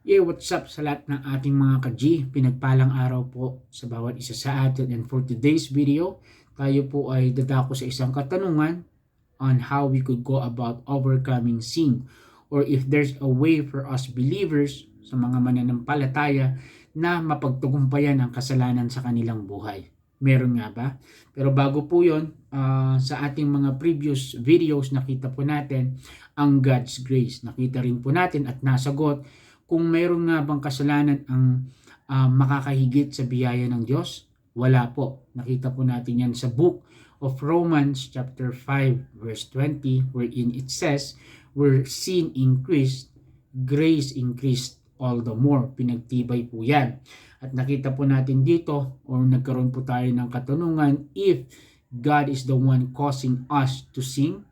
Yeah, what's up sa lahat ng ating mga ka-G? Pinagpalang araw po sa bawat isa sa atin, and for today's video, tayo po ay dadako sa isang katanungan on how we could go about overcoming sin, or if there's a way for us believers sa mga mananampalataya na mapagtagumpayan ang kasalanan sa kanilang buhay. Meron nga ba? Pero bago po yun, sa ating mga previous videos nakita po natin ang God's grace. Nakita rin po natin at nasagot kung meron nga bang kasalanan ang makakahigit sa biyaya ng Diyos. Wala po. Nakita po natin yan sa book of Romans chapter 5 verse 20, wherein it says, where sin increased, grace increased all the more. Pinagtibay po yan. At nakita po natin dito, or nagkaroon po tayo ng katanungan, if God is the one causing us to sin.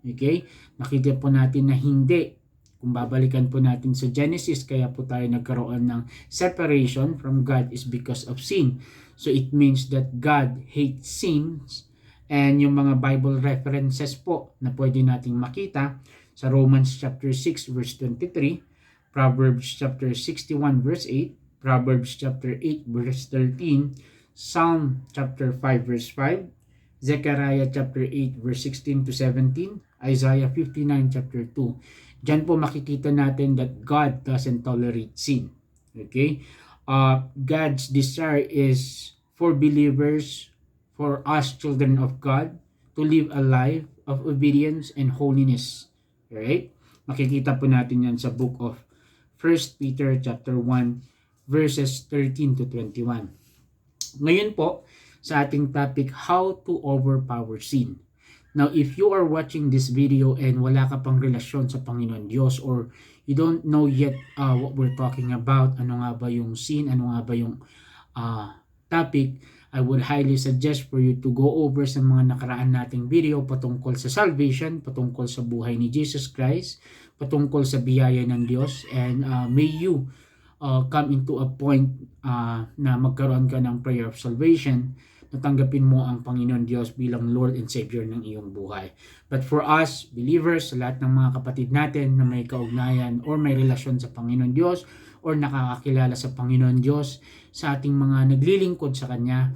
Okay? Nakita po natin na hindi. Kung babalikan po natin sa Genesis, kaya po tayo nagkaroon ng separation from God is because of sin. So it means that God hates sins, and yung mga Bible references po na pwede nating makita sa Romans chapter 6 verse 23, Proverbs chapter 61 verse 8, Proverbs chapter 8 verse 13, Psalm chapter 5 verse 5, Zechariah chapter 8 verse 16 to 17, Isaiah 59 chapter 2. Diyan po makikita natin that God doesn't tolerate sin. Okay? God's desire is for believers, for us children of God, to live a life of obedience and holiness. Alright? Makikita po natin yan sa book of 1 Peter chapter 1 verses 13 to 21. Ngayon po, sa ating topic, how to overpower sin. Now, if you are watching this video and wala ka pang relasyon sa Panginoon Diyos, or you don't know yet what we're talking about, ano nga ba yung sin, ano nga ba yung topic, I would highly suggest for you to go over sa mga nakaraan nating video patungkol sa salvation, patungkol sa buhay ni Jesus Christ, patungkol sa biyaya ng Diyos, and may you come into a point na magkaroon ka ng prayer of salvation, natanggapin mo ang Panginoon Diyos bilang Lord and Savior ng iyong buhay. But for us, believers, sa lahat ng mga kapatid natin na may kaugnayan or may relasyon sa Panginoon Diyos or nakakakilala sa Panginoon Diyos, sa ating mga naglilingkod sa Kanya,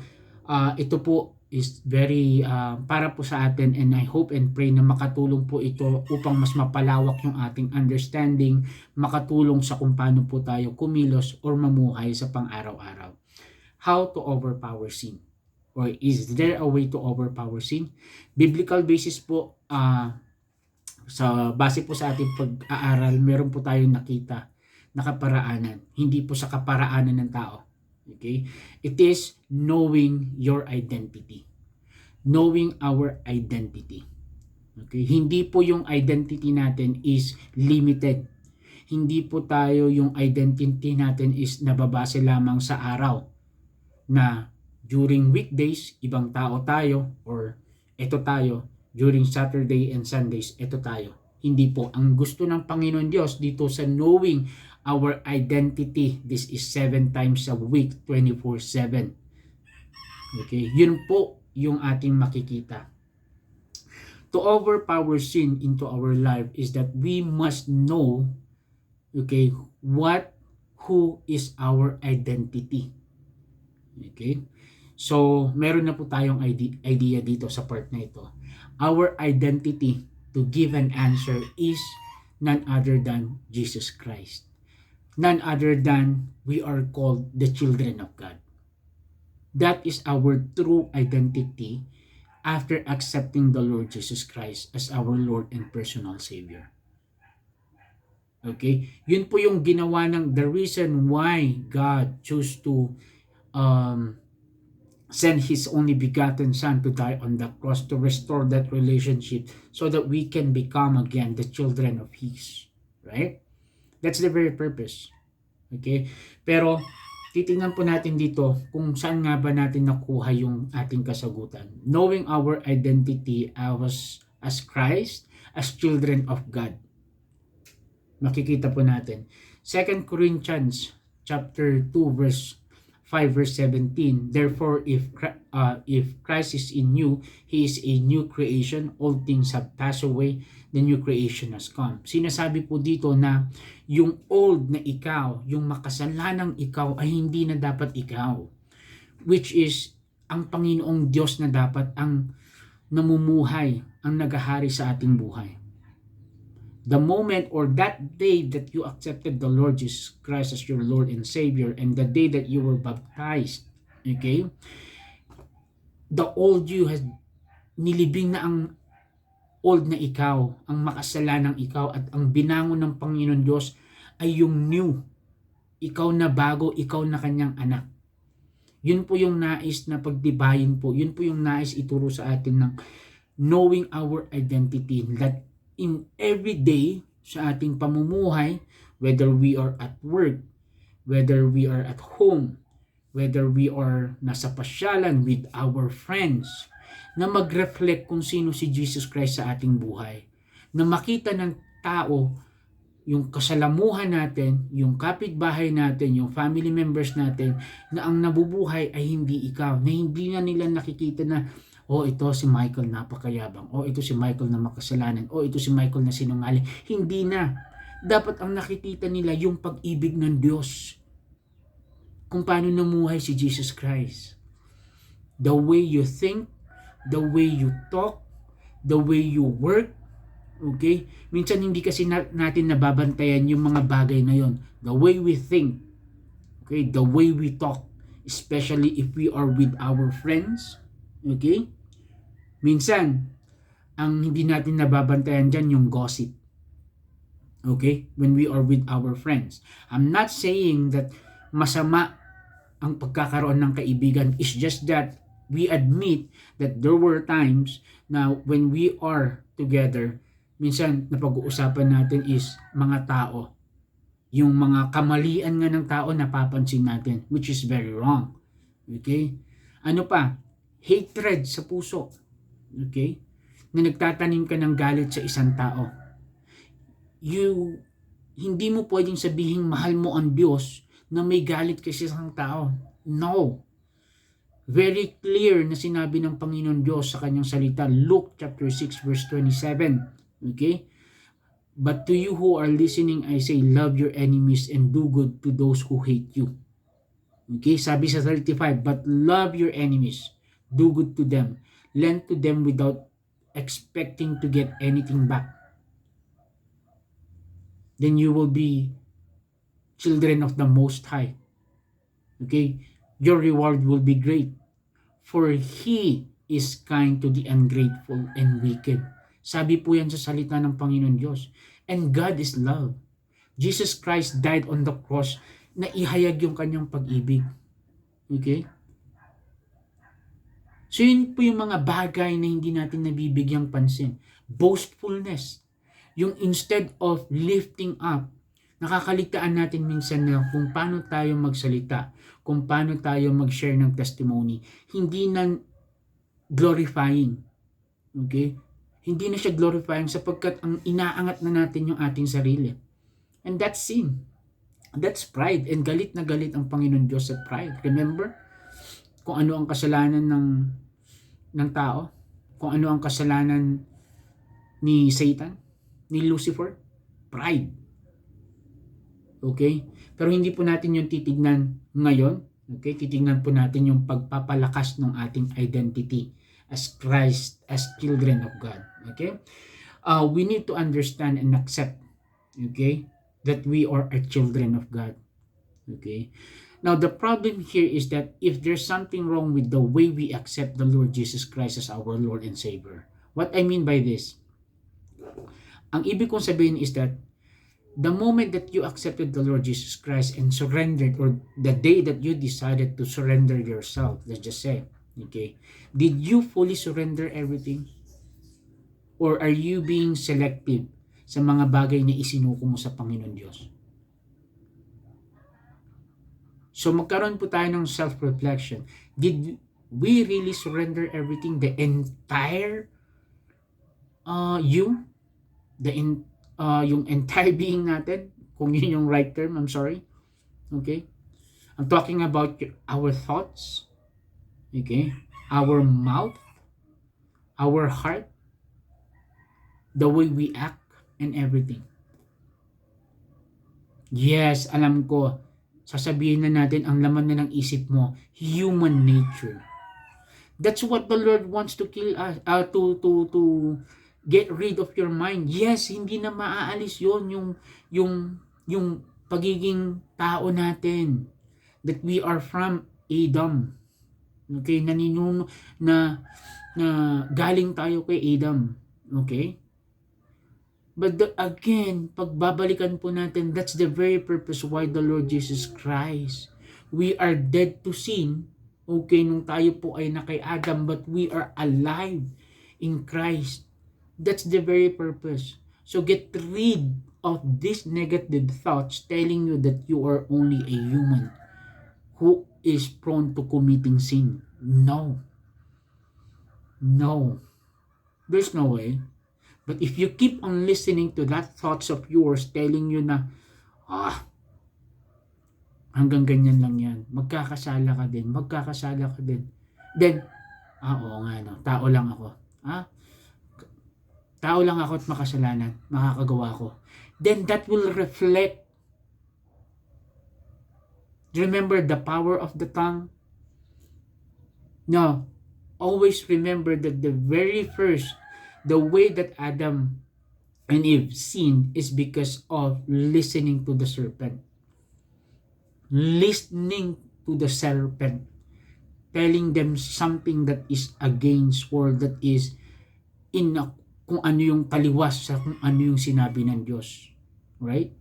ito po is very para po sa atin, and I hope and pray na makatulong po ito upang mas mapalawak yung ating understanding, makatulong sa kung paano po tayo kumilos or mamuhay sa pang-araw-araw. How to overpower sin? Or is there a way to overpower sin? Biblical basis po, sa base po sa ating pag-aaral, meron po tayong nakita na kaparaanan. Hindi po sa kaparaanan ng tao. Okay? It is knowing your identity. Knowing our identity. Okay? Hindi po yung identity natin is limited. Hindi po tayo yung identity natin is nababase lamang sa araw. Na during weekdays, ibang tao tayo, or eto tayo. During Saturday and Sundays, eto tayo. Hindi po. Ang gusto ng Panginoon Diyos dito sa knowing our identity, this is 7 times a week, 24/7. Okay? Yun po yung ating makikita. To overpower sin into our life is that we must know, okay, who is our identity. Okay? So, meron na po tayong idea dito sa part na ito. Our identity, to give an answer, is none other than Jesus Christ. None other than we are called the children of God. That is our true identity after accepting the Lord Jesus Christ as our Lord and personal Savior. Okay? Yun po yung ginawa ng the reason why God chose to send His only begotten Son to die on the cross, to restore that relationship so that we can become again the children of His. Right? That's the very purpose. Okay? Pero titingnan po natin dito kung saan nga ba natin nakuha yung ating kasagutan. Knowing our identity as Christ, as children of God. Makikita po natin. 2 Corinthians chapter 2 verse 5 verse 17. Therefore, if Christ is in you, He is a new creation. All things have passed away. The new creation has come. Sinasabi po dito na yung old na ikaw, yung makasalanang ikaw ay hindi na dapat ikaw. Which is, ang Panginoong Diyos na dapat ang namumuhay, ang naghahari sa ating buhay. The moment or that day that you accepted the Lord Jesus Christ as your Lord and Savior, and the day that you were baptized, okay, the old you has nilibing na ang old na ikaw, ang makasalanang ikaw, at ang binangon ng Panginoon Diyos ay yung new, ikaw na bago, ikaw na kanyang anak. Yun po yung nais na pagdibayin po, yun po yung nais ituro sa atin ng knowing our identity, that in every day sa ating pamumuhay, whether we are at work, whether we are at home, whether we are nasa pasyalan with our friends, na mag-reflect kung sino si Jesus Christ sa ating buhay. Na makita ng tao yung kasalamuhan natin, yung kapitbahay natin, yung family members natin, na ang nabubuhay ay hindi ikaw, na hindi na nila nakikita na ito si Michael napakayabang, ito si Michael na makasalanan, ito si Michael na sinungaling. Hindi na. Dapat ang nakikita nila yung pag-ibig ng Diyos. Kung paano namuhay si Jesus Christ. The way you think, the way you talk, the way you work, okay? Minsan hindi kasi natin nababantayan yung mga bagay na yon. The way we think, okay? The way we talk, especially if we are with our friends, okay? Minsan, ang hindi natin nababantayan dyan yung gossip. Okay? When we are with our friends. I'm not saying that masama ang pagkakaroon ng kaibigan. It's just that we admit that there were times na when we are together, minsan napag-uusapan natin is mga tao. Yung mga kamalian nga ng tao napapansin natin, which is very wrong. Okay? Ano pa? Hatred sa puso. Okay? Na nagtatanim ka ng galit sa isang tao. Hindi mo pwedeng sabihin mahal mo ang Diyos na may galit ka sa isang tao. No. Very clear na sinabi ng Panginoon Diyos sa kanyang salita, Luke chapter 6 verse 27. Okay? But to you who are listening, I say, love your enemies and do good to those who hate you. Okay? Sabi sa 35, but love your enemies, do good to them, lend to them without expecting to get anything back. Then you will be children of the Most High. Okay? Your reward will be great. For He is kind to the ungrateful and wicked. Sabi po yan sa salita ng Panginoon Diyos. And God is love. Jesus Christ died on the cross na ihayag yung kanyang pag-ibig. Okay? So yun po yung mga bagay na hindi natin nabibigyang pansin. Boastfulness. Yung instead of lifting up, nakakaligtaan natin minsan na kung paano tayo magsalita, kung paano tayo mag-share ng testimony. Hindi na glorifying. Okay? Hindi na siya glorifying sapagkat ang inaangat na natin yung ating sarili. And that's sin. That's pride. And galit na galit ang Panginoon Diyos sa pride. Remember? Kung ano ang kasalanan ng tao, kung ano ang kasalanan ni Satan, ni Lucifer, pride. Okay? Pero hindi po natin yung titignan ngayon. Okay? Titignan po natin yung pagpapalakas ng ating identity as Christ, as children of God. Okay? We need to understand and accept, okay, that we are a children of God. Okay? Now, the problem here is that if there's something wrong with the way we accept the Lord Jesus Christ as our Lord and Savior. What I mean by this, ang ibig kong sabihin is that the moment that you accepted the Lord Jesus Christ and surrendered, or the day that you decided to surrender yourself, let's just say, okay, did you fully surrender everything? Or are you being selective sa mga bagay na isinuko mo sa Panginoon Diyos? So magkaroon po tayo ng self-reflection. Did we really surrender everything? The entire you? Yung entire being natin? Kung yun yung right term, I'm sorry. Okay? I'm talking about our thoughts, okay? Our mouth, our heart, the way we act, and everything. Yes, alam ko, sasabihin na natin ang laman na ng isip mo, human nature. That's what the Lord wants to kill us, to get rid of your mind. Yes, hindi na maaalis yon yung pagiging tao natin, that we are from Adam. Okay, naninuno na galing tayo kay Adam. Okay? But again, pagbabalikan po natin, that's the very purpose why the Lord Jesus Christ. We are dead to sin, okay, nung tayo po ay na kay Adam, but we are alive in Christ. That's the very purpose. So get rid of these negative thoughts telling you that you are only a human who is prone to committing sin. No. No. There's no way. But if you keep on listening to that thoughts of yours telling you na, hanggang ganyan lang yan, magkakasala ka din, then, oo nga no, tao lang ako, tao lang ako at makasalanan, makakagawa ko, then that will reflect. Remember the power of the tongue? No, always remember that the very first, the way that Adam and Eve sinned is because of listening to the serpent. Listening to the serpent. Telling them something that is against or that is kung ano yung taliwas sa kung ano yung sinabi ng Diyos. Right?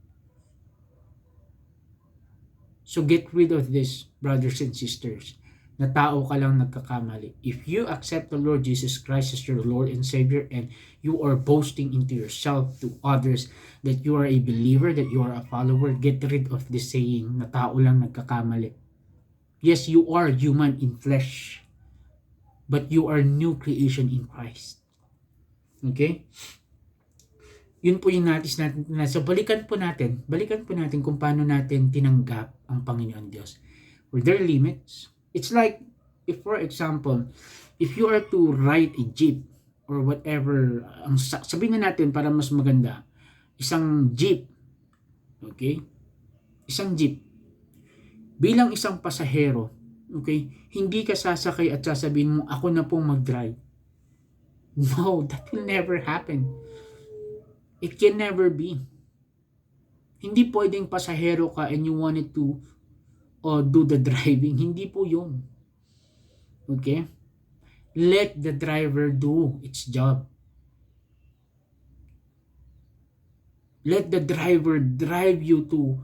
So get rid of this, brothers and sisters. Na tao ka lang nagkakamali. If you accept the Lord Jesus Christ as your Lord and Savior and you are boasting into yourself to others that you are a believer, that you are a follower, get rid of this saying na tao lang nagkakamali. Yes, you are human in flesh, but you are new creation in Christ. Okay? Yun po yung natin natin. So balikan po natin kung paano natin tinanggap ang Panginoon Diyos. Were there limits? It's like, if for example, if you are to ride a jeep or whatever, sabihin na natin para mas maganda, isang jeep, okay? Isang jeep. Bilang isang pasahero, okay? Hindi ka sasakay at sasabihin mo, ako na pong mag-drive. No, that will never happen. It can never be. Hindi pwedeng pasahero ka and you wanted to do the driving. Hindi po yun. Okay? Let the driver do its job. Let the driver drive you to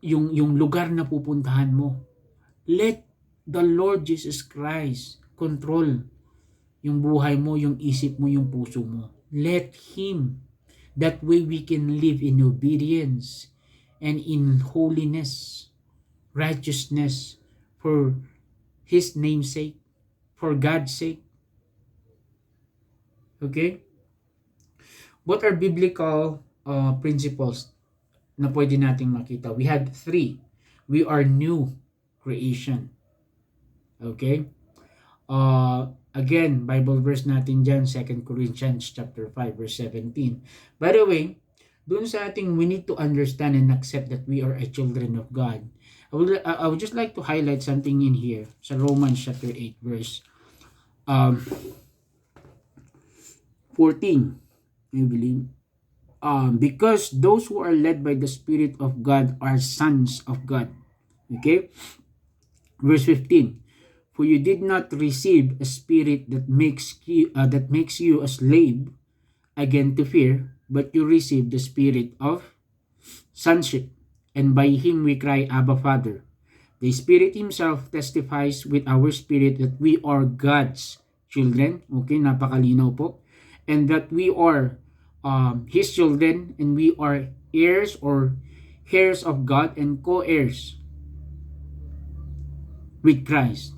yung lugar na pupuntahan mo. Let the Lord Jesus Christ control yung buhay mo, yung isip mo, yung puso mo. Let Him. That way we can live in obedience and in holiness, righteousness, for His name's sake, for God's sake. Okay? What are biblical principles na pwede nating makita? We had 3. We are new creation. Okay? Again, Bible verse natin dyan, 2 Corinthians chapter 5, verse 17. By the way, doon sa ating we need to understand and accept that we are a children of God. I would just like to highlight something in here sa Romans chapter 8 verse 14. I believe. Because those who are led by the Spirit of God are sons of God. Okay? Verse 15. For you did not receive a spirit that makes you a slave again to fear, but you received the spirit of sonship, and by Him we cry, Abba, Father. The Spirit Himself testifies with our spirit that we are God's children. Okay, napakalinaw po. And that we are His children, and we are heirs or heirs of God and co-heirs with Christ.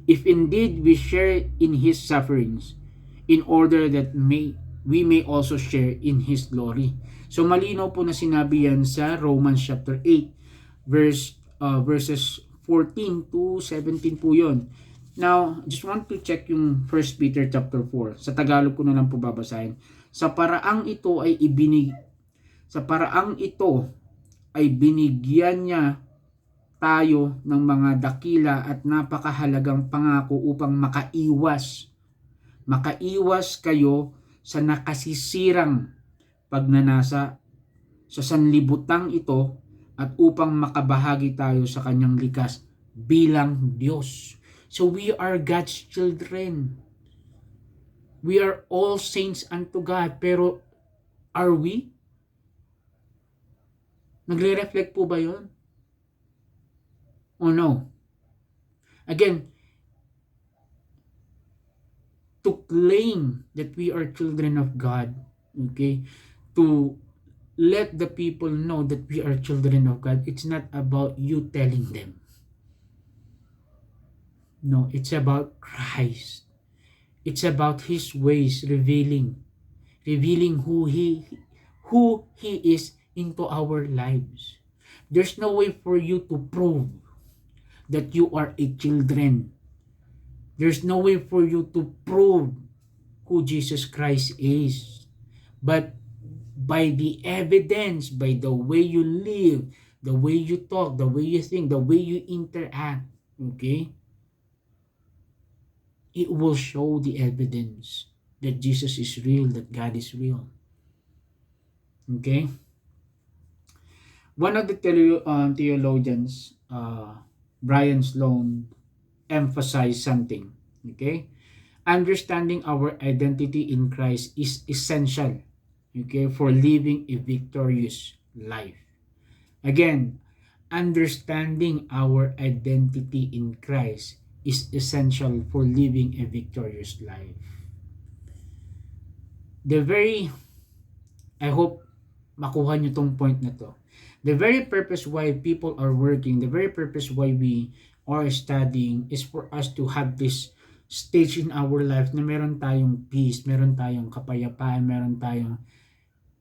If indeed we share in His sufferings, in order that we may also share in His glory. So malinaw po na sinabi yan sa Romans chapter 8 verse verses 14 to 17 po yon. Now, just want to check yung 1 Peter chapter 4. Sa Tagalog ko na lang po babasahin. Sa paraang ito ay binigyan niya tayo ng mga dakila at napakahalagang pangako upang makaiwas kayo sa nakasisirang pagnanasa sa sanlibutang ito at upang makabahagi tayo sa kanyang likas bilang Diyos. So we are God's children. We are all saints unto God. Pero are we? Nagre-reflect po ba yun? O no? Again, to claim that we are children of God, okay, to let the people know that we are children of God, it's not about you telling them. No, it's about Christ. It's about His ways revealing who He is into our lives. There's no way for you to prove that you are a children. There's no way for you to prove who Jesus Christ is. But by the evidence, by the way you live, the way you talk, the way you think, the way you interact, okay, it will show the evidence that Jesus is real, that God is real. Okay? One of the theologians, Brian Sloan, emphasized something. Okay? Understanding our identity in Christ is essential, okay, for living a victorious life. Again, understanding our identity in Christ is essential for living a victorious life. I hope makuha nyo tong point na to. The very purpose why people are working, the very purpose why we are studying is for us to have this stage in our life na meron tayong peace, meron tayong kapayapaan, meron tayong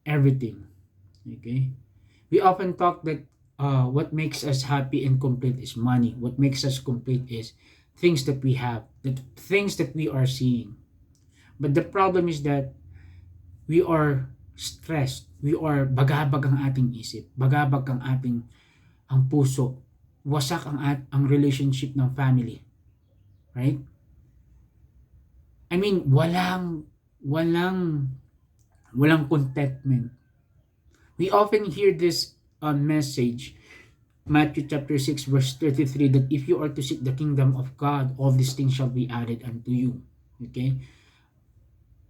everything. Okay? We often talk that what makes us happy and complete is money. What makes us complete is things that we have, the things that we are seeing. But the problem is that we are stressed. We are bagabag ang ating isip, bagabag ang puso, wasak ang relationship ng family. Right? I mean, walang contentment. We often hear this message, Matthew chapter 6 verse 33, that if you are to seek the kingdom of God, all these things shall be added unto you. Okay?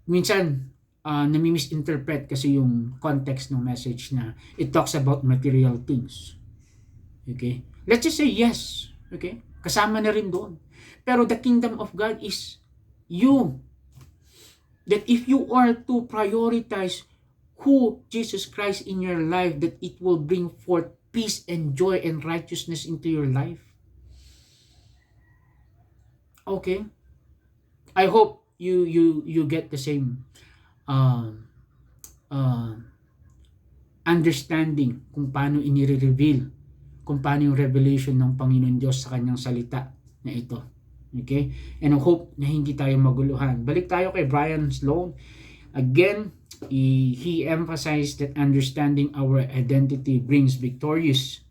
Minsan, nami-misinterpret kasi yung context ng message na it talks about material things. Okay? Let's just say yes. Okay? Kasama na rin doon. Pero the kingdom of God is you. That if you are to prioritize who Jesus Christ in your life, that it will bring forth peace and joy and righteousness into your life. Okay? I hope you get the same understanding kung paano inire-reveal, kung paano yung revelation ng Panginoon Diyos sa kanyang salita na ito. Okay? And I hope na hindi tayo maguluhan. Balik tayo kay Brian Sloan. Again, he emphasized that understanding our identity brings victorious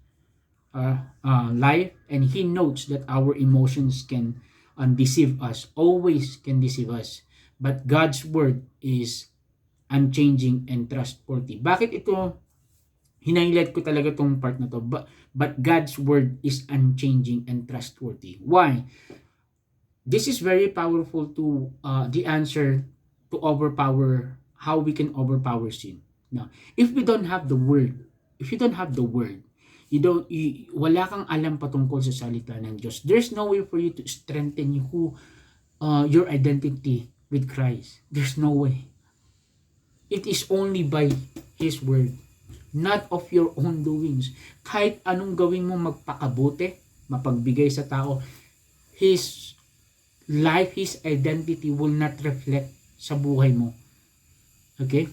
life, and he notes that our emotions can deceive us, always can deceive us. But God's word is unchanging and trustworthy. Bakit ito hinighlight ko talaga tong part na to? But God's word is unchanging and trustworthy. Why? This is very powerful to the answer to overpower how we can overpower sin. Now, if we don't have the word, wala kang alam patungkol sa salita ng Diyos. There's no way for you to strengthen your identity with Christ. There's no way. It is only by His word, not of your own doings. Kahit anong gawin mo magpakabuti, mapagbigay sa tao, His life, His identity will not reflect sa buhay mo. Okay?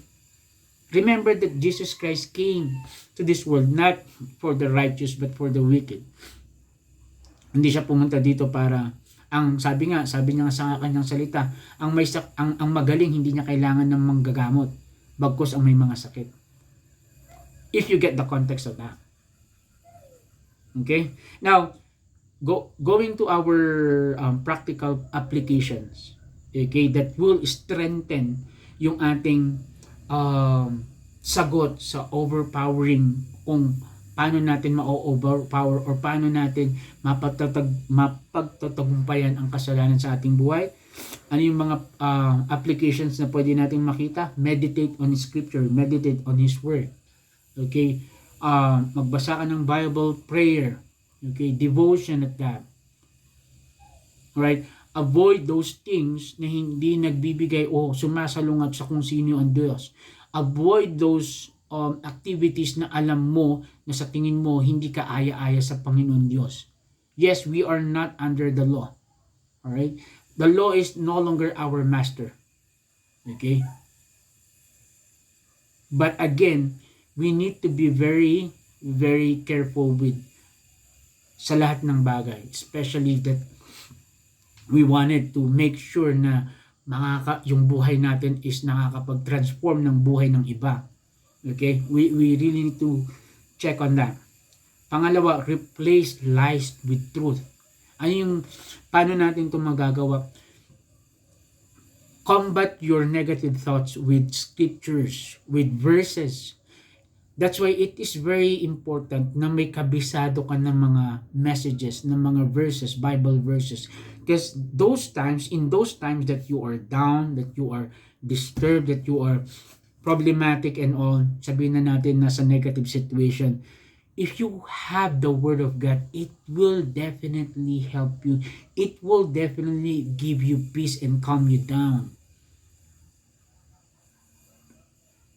Remember that Jesus Christ came to this world not for the righteous but for the wicked. Hindi siya pumunta dito para sabi niya nga sa kanyang salita, ang magaling hindi niya kailangan ng manggagamot, bagkus ang may mga sakit. If you get the context of that. Okay? Now, going to our practical applications, okay, that will strengthen yung ating sagot sa overpowering, kung paano natin ma-overpower or paano natin mapagtatagumpayan ang kasalanan sa ating buhay. Ano yung mga applications na pwede natin makita? Meditate on Scripture, meditate on His Word. Okay? Magbasa ka ng Bible, prayer, okay, devotion at that. Right? Avoid those things na hindi nagbibigay o sumasalungat sa kung sino ang Diyos. Avoid those activities na alam mo na sa tingin mo hindi ka aya-aya sa Panginoon Diyos. Yes, we are not under the law. Alright? The law is no longer our master. Okay? But again, we need to be very, very careful with sa lahat ng bagay. Especially that we wanted to make sure na yung buhay natin is nakakapag-transform ng buhay ng iba. Okay? We really need to check on that. Pangalawa, replace lies with truth. Paano natin ito magagawa? Combat your negative thoughts with scriptures, with verses. That's why it is very important na may kabisado ka ng mga messages, ng mga verses, Bible verses. Because in those times that you are down, that you are disturbed, that you are problematic and all, sabihin na natin nasa negative situation, if you have the Word of God, it will definitely help you. It will definitely give you peace and calm you down.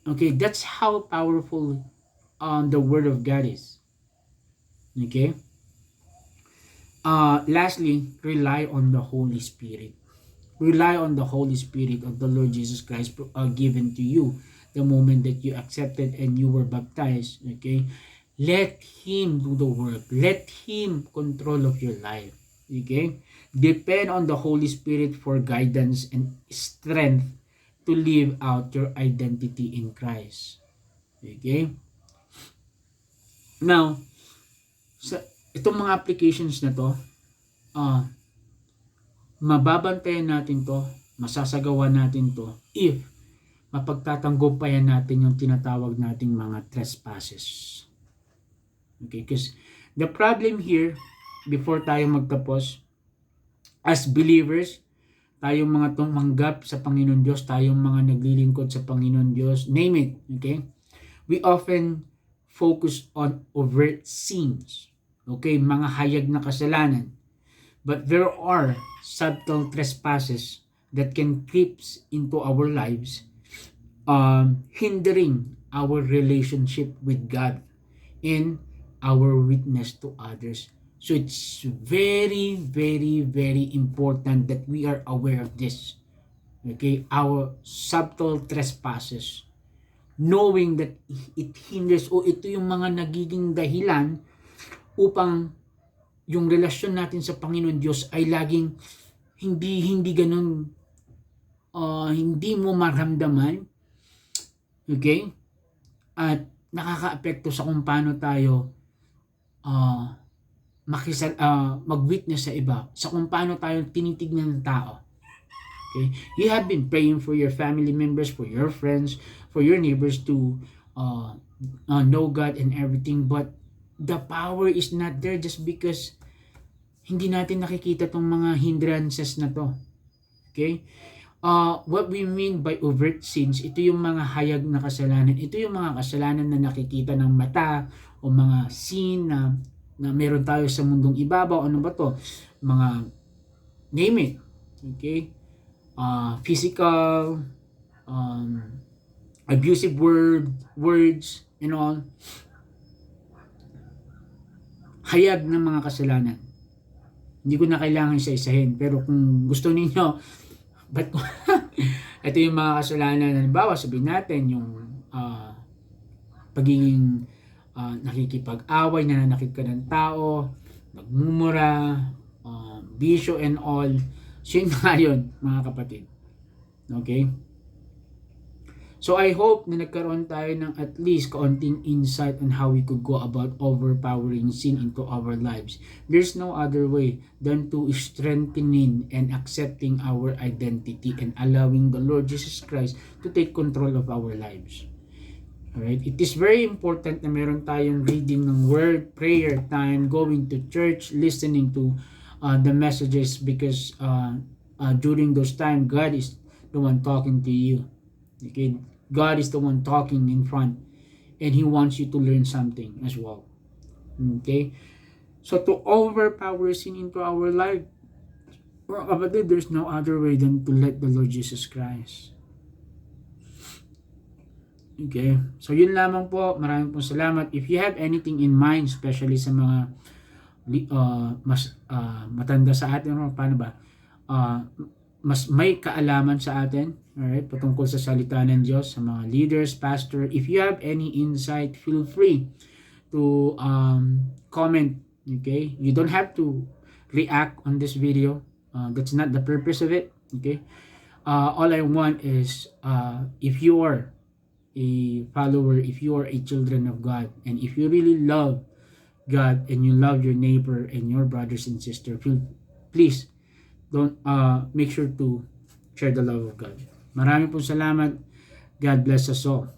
Okay, that's how powerful the Word of God is. Okay? Lastly, rely on the Holy Spirit. Rely on the Holy Spirit of the Lord Jesus Christ given to you the moment that you accepted and you were baptized. Okay? Let Him do the work. Let Him control of your life. Okay? Depend on the Holy Spirit for guidance and strength to live out your identity in Christ. Okay? Now, itong mga applications na to, mababantayan natin to, masasagawa natin to if mapagtatanggumpayan natin yung tinatawag nating mga trespasses. Okay, because the problem here, before tayo magtapos, as believers, tayong mga tumanggap sa Panginoon Diyos, tayong mga naglilingkod sa Panginoon Diyos, name it, okay? We often focus on overt sins, okay? Mga hayag na kasalanan. But there are subtle trespasses that can creep into our lives, hindering our relationship with God and our witness to others. So it's very, very, very important that we are aware of this. Okay, our subtle trespasses. Knowing that it hinders o ito yung mga nagiging dahilan upang yung relasyon natin sa Panginoon Diyos ay laging hindi ganun, hindi mo maramdaman. Okay? At nakakaapekto sa kung paano tayo mag-witness sa iba, sa kung paano tayo tinitignan ng tao. Okay? You have been praying for your family members, for your friends, for your neighbors to know God and everything, but the power is not there just because hindi natin nakikita tong mga hindrances na to. Okay? What we mean by overt sins, ito yung mga hayag na kasalanan. Ito yung mga kasalanan na nakikita ng mata o mga sin na meron tayo sa mundong ibabaw. Ano ba to? Mga name it. Okay? Physical, abusive words, and all. Hayag ng mga kasalanan. Hindi ko na kailangan isa-isahin. Pero kung gusto ninyo, ito yung mga kasalanan. Halimbawa, sabihin natin yung pagiging nakikipag-away, nananakit ka ng tao, nagmumura, bisyo and all. So yun nga yun, mga kapatid. Okay? So I hope na nagkaroon tayo ng at least kaunting insight on how we could go about overpowering sin into our lives. There's no other way than to strengthening and accepting our identity and allowing the Lord Jesus Christ to take control of our lives. Alright? It is very important na meron tayong reading ng word, prayer time, going to church, listening to the messages because during those time, God is the one talking to you. Okay? God is the one talking in front and He wants you to learn something as well. Okay? So to overpower sin into our life, well, kapatid, there's no other way than to let the Lord Jesus Christ. Okay? So yun lamang po. Maraming po salamat. If you have anything in mind, especially sa mga mas matanda sa atin, or paano ba? Mas may kaalaman sa atin, alright, patungkol sa salita ng Diyos, sa mga leaders, pastor. If you have any insight, feel free to comment, okay? You don't have to react on this video. That's not the purpose of it, okay? All I want is, if you are a follower, if you are a children of God, and if you really love God, and you love your neighbor and your brothers and sisters, please, don't make sure to share the love of God. Maraming po salamat. God bless us all.